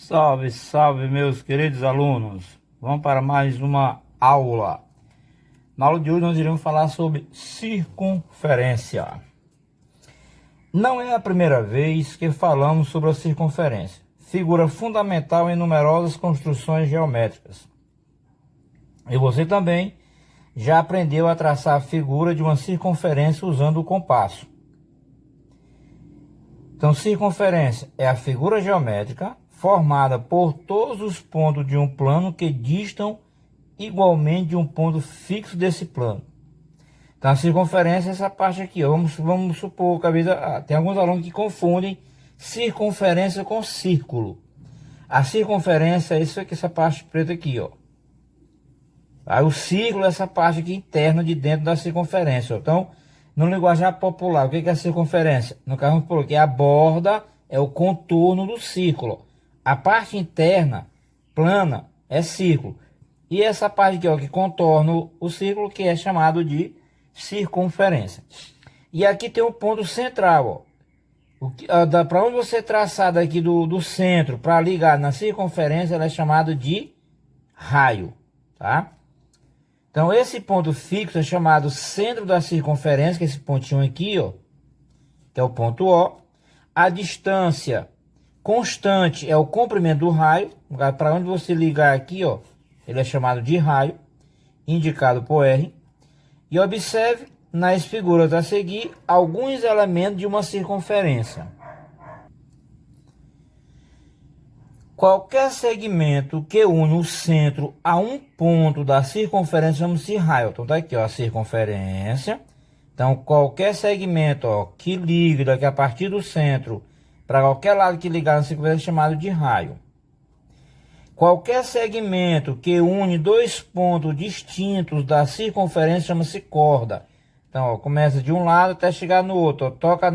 Salve, salve, meus queridos alunos. Vamos para mais uma aula. Na aula de hoje nós iremos falar sobre circunferência. Não é a primeira vez que falamos sobre a circunferência, figura fundamental em numerosas construções geométricas. E você também já aprendeu a traçar a figura de uma circunferência usando o compasso. Então, circunferência é a figura geométrica formada por todos os pontos de um plano que distam igualmente de um ponto fixo desse plano. Então, a circunferência é essa parte aqui, ó. Vamos supor que tem alguns alunos que confundem circunferência com círculo. A circunferência é isso aqui, essa parte preta aqui, ó. Aí o círculo é essa parte aqui interna de dentro da circunferência, ó. Então, no linguajar popular, o que é a circunferência? No caso, vamos colocar que a borda é o contorno do círculo. A parte interna, plana, é círculo. E essa parte aqui, ó, que contorna o círculo, que é chamado de circunferência. E aqui tem um ponto central, ó. Para onde você traçar daqui do centro para ligar na circunferência, ela é chamada de raio, tá? Então, esse ponto fixo é chamado centro da circunferência, que é esse pontinho aqui, ó, que é o ponto O. A distância constante é o comprimento do raio. Para onde você ligar aqui, ó, ele é chamado de raio, indicado por R. E observe nas figuras a seguir alguns elementos de uma circunferência. Qualquer segmento que une o centro a um ponto da circunferência chama-se raio. Então, tá aqui, ó, a circunferência. Então, qualquer segmento, ó, que ligue daqui a partir do centro para qualquer lado que ligar na circunferência é chamado de raio. Qualquer segmento que une dois pontos distintos da circunferência chama-se corda. Então, ó, começa de um lado até chegar no outro. Ó, toca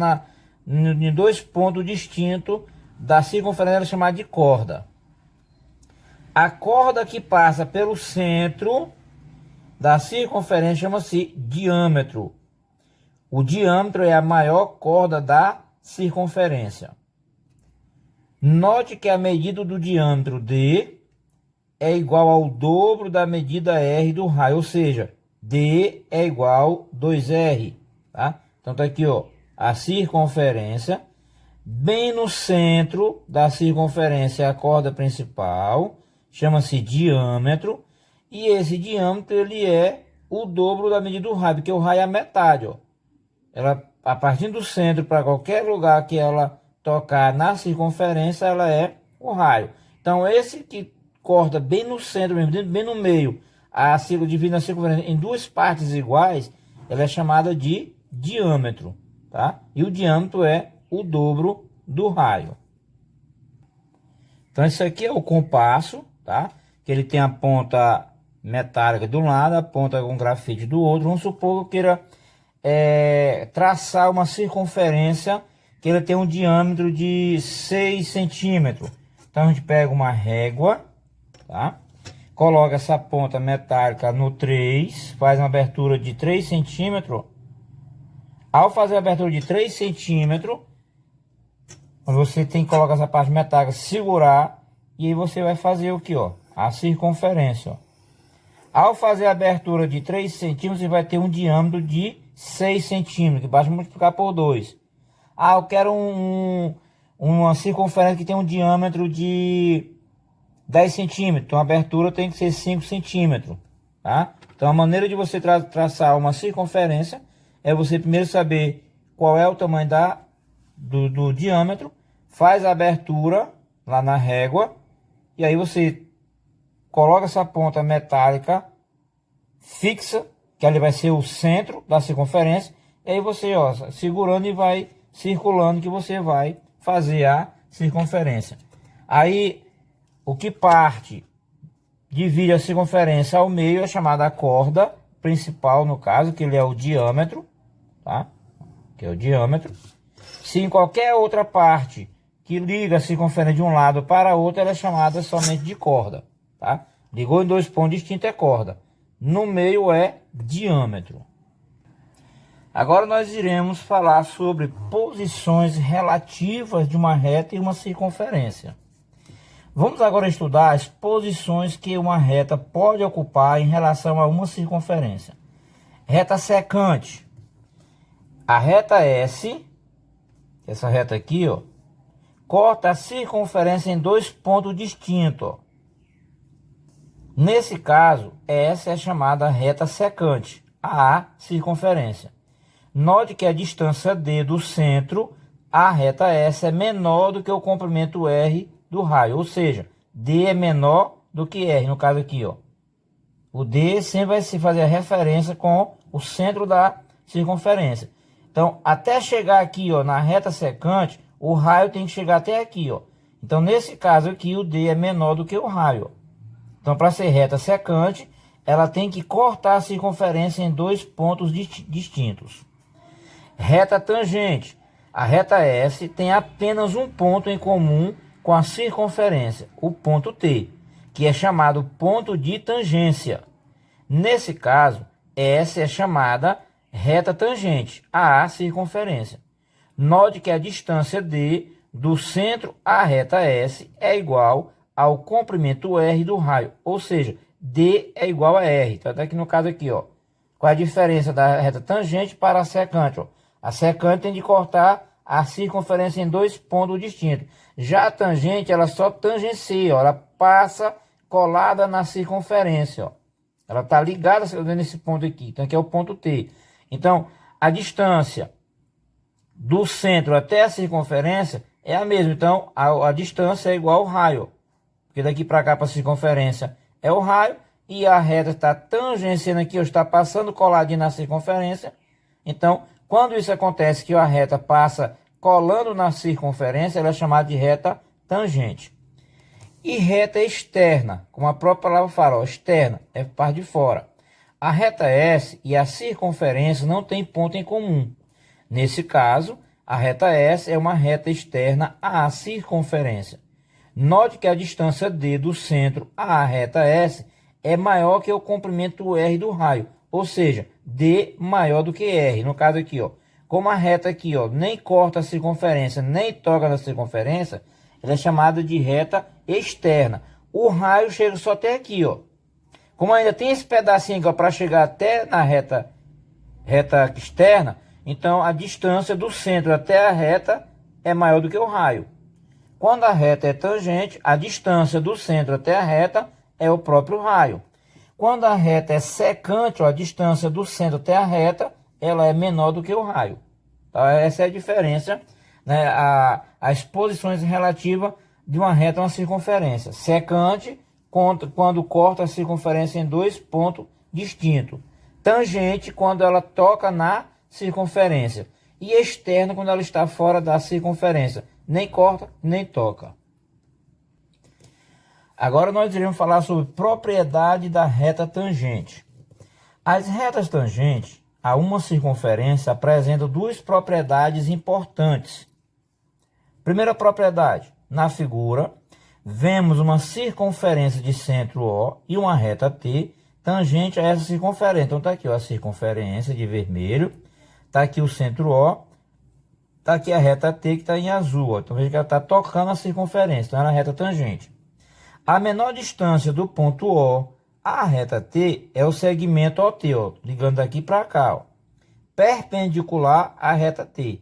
em dois pontos distintos da circunferência é chamada de corda. A corda que passa pelo centro da circunferência chama-se diâmetro. O diâmetro é a maior corda da circunferência. Note que a medida do diâmetro D é igual ao dobro da medida R do raio, ou seja, D é igual a 2R, tá? Então tá aqui, ó, a circunferência. Bem no centro da circunferência, a corda principal, chama-se diâmetro, e esse diâmetro ele é o dobro da medida do raio, porque o raio é a metade, ó. Ela, a partir do centro para qualquer lugar que ela tocar na circunferência, ela é o raio. Então, esse que corta bem no centro mesmo, bem no meio, divide a circunferência em duas partes iguais, ela é chamada de diâmetro, tá? E o diâmetro é o dobro do raio. Então, isso aqui é o compasso, tá? Que ele tem a ponta metálica de um lado, a ponta com grafite do outro. Vamos supor que eu queira traçar uma circunferência que ele tem um diâmetro de 6 centímetros. Então, a gente pega uma régua, tá? Coloca essa ponta metálica no 3, faz uma abertura de 3 centímetros. Ao fazer a abertura de 3 centímetros, você tem que colocar essa parte metálica, segurar, e aí você vai fazer o que, ó? A circunferência, ó. Ao fazer a abertura de 3 centímetros, você vai ter um diâmetro de 6 centímetros, que basta multiplicar por 2. Ah, eu quero uma circunferência que tem um diâmetro de 10 centímetros, então a abertura tem que ser 5 centímetros, tá? Então, a maneira de você traçar uma circunferência é você primeiro saber qual é o tamanho do diâmetro, faz a abertura lá na régua, e aí você coloca essa ponta metálica fixa, que ali vai ser o centro da circunferência, e aí você, ó, segurando e vai circulando que você vai fazer a circunferência. Aí, o que divide a circunferência ao meio é chamada a corda principal, no caso, que ele é o diâmetro, tá? Que é o diâmetro. Se em qualquer outra parte que liga a circunferência de um lado para outro, ela é chamada somente de corda, tá? Ligou em dois pontos distintos é corda. No meio é diâmetro. Agora nós iremos falar sobre posições relativas de uma reta e uma circunferência. Vamos agora estudar as posições que uma reta pode ocupar em relação a uma circunferência. Reta secante. A reta S, essa reta aqui, ó, corta a circunferência em dois pontos distintos, ó. Nesse caso, essa é chamada reta secante, a circunferência. Note que a distância D do centro à reta S é menor do que o comprimento R do raio, ou seja, D é menor do que R, no caso aqui, ó. O D sempre vai se fazer a referência com o centro da circunferência. Então, até chegar aqui, ó, na reta secante, o raio tem que chegar até aqui, ó. Então, nesse caso aqui, o D é menor do que o raio, ó. Então, para ser reta secante, ela tem que cortar a circunferência em dois pontos distintos. Reta tangente. A reta S tem apenas um ponto em comum com a circunferência, o ponto T, que é chamado ponto de tangência. Nesse caso, S é chamada reta tangente à circunferência. Note que a distância D do centro à reta S é igual ao comprimento R do raio, ou seja, D é igual a R. Então, até aqui no caso aqui, ó, qual é a diferença da reta tangente para a secante? Ó? A secante tem de cortar a circunferência em dois pontos distintos. Já a tangente, ela só tangencia, ó, ela passa colada na circunferência, ó. Ela está ligada nesse ponto aqui, então aqui é o ponto T. Então, a distância do centro até a circunferência é a mesma. Então, a distância é igual ao raio. Porque daqui para cá, para a circunferência, é o raio. E a reta está tangenciando aqui, ou está passando coladinho na circunferência. Então, quando isso acontece, que a reta passa colando na circunferência, ela é chamada de reta tangente. E reta externa, como a própria palavra fala, ó, externa, é parte de fora. A reta S e a circunferência não têm ponto em comum. Nesse caso, a reta S é uma reta externa à circunferência. Note que a distância D do centro à reta S é maior que o comprimento R do raio, ou seja, D maior do que R. No caso aqui, ó, como a reta aqui, ó, nem corta a circunferência, nem toca na circunferência, ela é chamada de reta externa. O raio chega só até aqui, ó. Como ainda tem esse pedacinho aqui para chegar até na reta externa, então a distância do centro até a reta é maior do que o raio. Quando a reta é tangente, a distância do centro até a reta é o próprio raio. Quando a reta é secante, ó, a distância do centro até a reta, ela é menor do que o raio. Então, essa é a diferença, né, as posições relativas de uma reta a uma circunferência. Secante, quando corta a circunferência em dois pontos distintos. Tangente, quando ela toca na circunferência. E externa, quando ela está fora da circunferência. Nem corta, nem toca. Agora nós iremos falar sobre propriedade da reta tangente. As retas tangentes a uma circunferência apresentam duas propriedades importantes. Primeira propriedade, na figura, vemos uma circunferência de centro O e uma reta T tangente a essa circunferência. Então está aqui, ó, a circunferência de vermelho, está aqui o centro O, está aqui a reta T que está em azul, ó. Então veja que ela está tocando a circunferência, então ela é a reta tangente. A menor distância do ponto O à reta T é o segmento OT, ó, ligando daqui para cá, ó, perpendicular à reta T.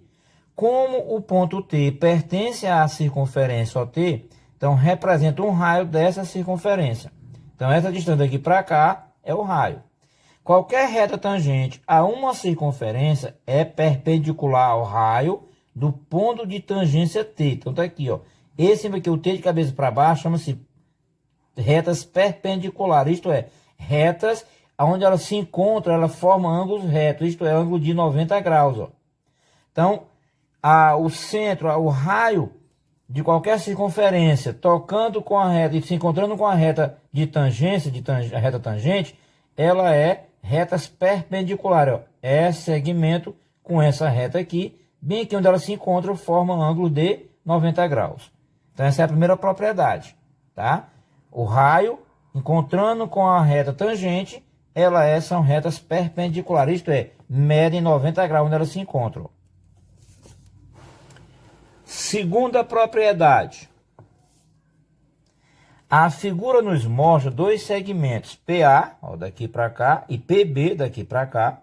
Como o ponto T pertence à circunferência OT, então representa um raio dessa circunferência. Então essa distância daqui para cá é o raio. Qualquer reta tangente a uma circunferência é perpendicular ao raio do ponto de tangência T. Então tá aqui, ó. Esse aqui, o T de cabeça para baixo, chama-se retas perpendiculares, isto é, retas onde elas se encontram, elas formam ângulos retos, isto é, ângulo de 90 graus. Ó. Então, o centro, o raio de qualquer circunferência, tocando com a reta e se encontrando com a reta de tangência, a reta tangente, ela é retas perpendiculares. Ó. É segmento com essa reta aqui, bem aqui onde elas se encontram, formam ângulo de 90 graus. Então, essa é a primeira propriedade, tá? O raio, encontrando com a reta tangente, são retas perpendiculares, isto é, medem 90 graus onde elas se encontram. Segunda propriedade. A figura nos mostra dois segmentos, PA, ó, daqui para cá, e PB, daqui para cá,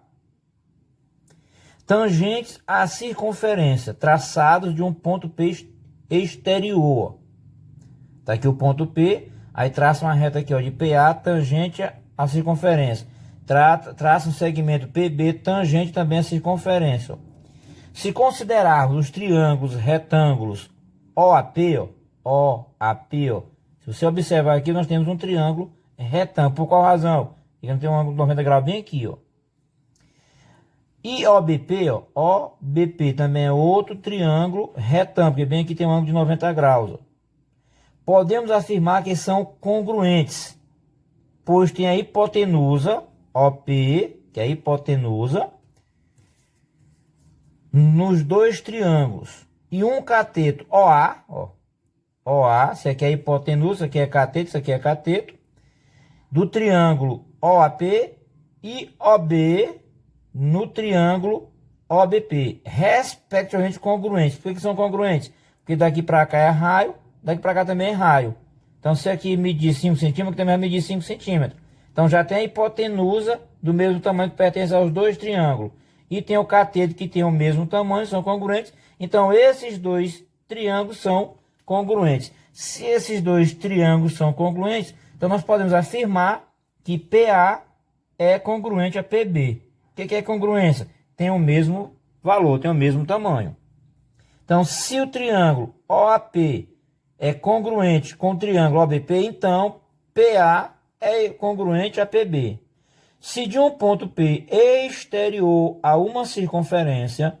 tangentes à circunferência, traçados de um ponto P exterior. Tá aqui o ponto P, aí traça uma reta aqui, ó, de PA, tangente à circunferência. Traça um segmento PB, tangente também à circunferência. Ó. Se considerarmos os triângulos retângulos OAP, ó, OAP, ó, se você observar aqui, nós temos um triângulo retângulo. Por qual razão? Porque não tem um ângulo de 90 graus bem aqui, ó. E OBP, ó, OBP também é outro triângulo retângulo, porque bem aqui tem um ângulo de 90 graus. Ó. Podemos afirmar que são congruentes, pois tem a hipotenusa, OP, que é a hipotenusa, nos dois triângulos. E um cateto OA, ó, OA, isso aqui é hipotenusa, isso aqui é cateto, isso aqui é cateto, do triângulo OAP e OB no triângulo OBP, respectivamente congruentes. Por que são congruentes? Porque daqui para cá é raio, daqui para cá também é raio. Então, se aqui medir 5 centímetros, também vai medir 5 centímetros. Então, já tem a hipotenusa do mesmo tamanho que pertence aos dois triângulos. E tem o cateto que tem o mesmo tamanho, são congruentes. Então, esses dois triângulos são congruentes. Se esses dois triângulos são congruentes, então nós podemos afirmar que PA é congruente a PB. O que é congruência? Tem o mesmo valor, tem o mesmo tamanho. Então, se o triângulo OAP é congruente com o triângulo OBP, então PA é congruente a PB. Se de um ponto P exterior a uma circunferência,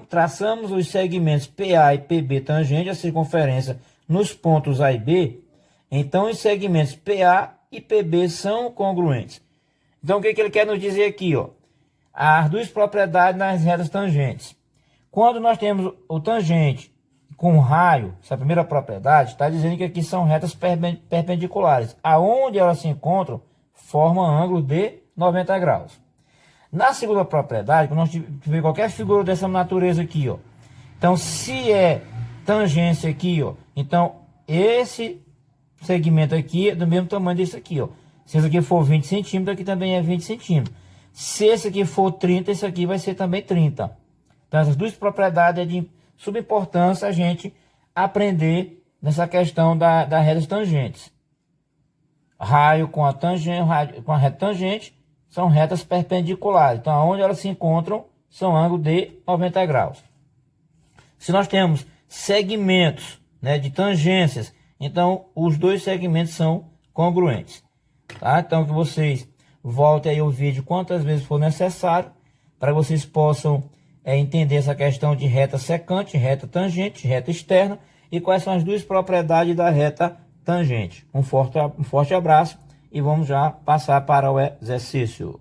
traçamos os segmentos PA e PB tangente à circunferência nos pontos A e B, então os segmentos PA e PB são congruentes. Então, o que ele quer nos dizer aqui? Ó? As duas propriedades nas retas tangentes. Quando nós temos o tangente com raio, essa primeira propriedade, está dizendo que aqui são retas perpendiculares. Aonde elas se encontram, formam ângulo de 90 graus. Na segunda propriedade, quando nós tivermos qualquer figura dessa natureza aqui, ó, então se é tangência aqui, ó, então esse segmento aqui é do mesmo tamanho desse aqui, ó. Se esse aqui for 20 centímetros, aqui também é 20 centímetros. Se esse aqui for 30, esse aqui vai ser também 30. Então, essas duas propriedades é de subimportância a gente aprender nessa questão das retas tangentes. Raio com a tangente, raio com a reta tangente, são retas perpendiculares. Então, onde elas se encontram, são ângulos de 90 graus. Se nós temos segmentos, né, de tangências, então, os dois segmentos são congruentes. Tá? Então, que vocês voltem aí o vídeo quantas vezes for necessário, para vocês possam entender essa questão de reta secante, reta tangente, reta externa, e quais são as duas propriedades da reta tangente. Um forte abraço e vamos já passar para o exercício.